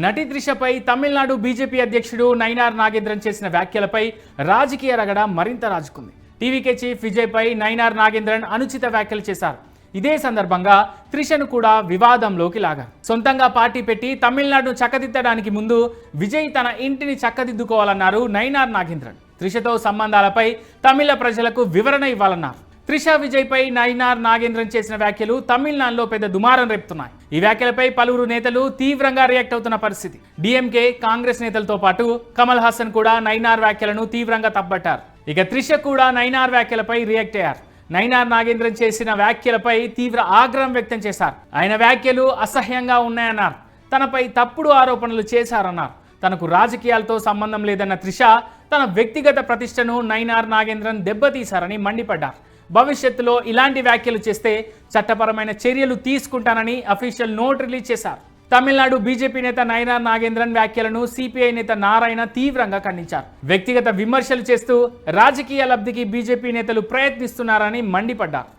నటి త్రిషపై తమిళనాడు బీజేపీ అధ్యక్షుడు నైనార్ నాగేంద్రన్ చేసిన వ్యాఖ్యలపై రాజకీయ రగడ మరింత రాజుకుంది. టీవీకే చీఫ్ విజయ్పై నైనార్ నాగేంద్రన్ అనుచిత వ్యాఖ్యలు చేశారు. ఇదే సందర్భంగా త్రిషను కూడా వివాదంలోకి లాగారు. సొంతంగా పార్టీ పెట్టి తమిళనాడును చక్కదిద్దడానికి ముందు విజయ్ తన ఇంటిని చక్కదిద్దుకోవాలన్నారు నైనార్ నాగేంద్రన్. త్రిషతో సంబంధాలపై తమిళ ప్రజలకు వివరణ ఇవ్వాలన్నారు. త్రిష విజయ్పై నైనార్ నాగేంద్రన్ చేసిన వ్యాఖ్యలు తమిళనాడులో పెద్ద దుమారం రేపుతున్నాయి. ఈ వ్యాఖ్యలపై పలువురు నేతలు తీవ్రంగా రియాక్ట్ అవుతున్న పరిస్థితి. డిఎంకే, కాంగ్రెస్ నేతలతో పాటు కమల్ హాసన్ కూడా నైనార్ వ్యాఖ్యలను తీవ్రంగా తప్పబట్టారు. ఇక త్రిష కూడా నైనార్ వ్యాఖ్యలపై రియాక్ట్ అయ్యారు. నైనార్ నాగేంద్రన్ చేసిన వ్యాఖ్యలపై తీవ్ర ఆగ్రహం వ్యక్తం చేశారు. ఆయన వ్యాఖ్యలు అసహ్యంగా ఉన్నాయన్నారు. తనపై తప్పుడు ఆరోపణలు చేశారన్నారు. తనకు రాజకీయాలతో సంబంధం లేదన్న త్రిష తన వ్యక్తిగత ప్రతిష్టను నైనార్ నాగేంద్రన్ దెబ్బతీశారని మండిపడ్డారు. భవిష్యత్తులో ఇలాంటి వ్యాఖ్యలు చేస్తే చట్టపరమైన చర్యలు తీసుకుంటానని అఫీషియల్ నోట్ రిలీజ్ చేశారు. తమిళనాడు బీజేపీ నేత నైనార్ నాగేంద్రన్ వ్యాఖ్యలను సిపిఐ నేత నారాయణ తీవ్రంగా ఖండించారు. వ్యక్తిగత విమర్శలు చేస్తూ రాజకీయ లబ్ధికి బీజేపీ నేతలు ప్రయత్నిస్తున్నారని మండిపడ్డారు.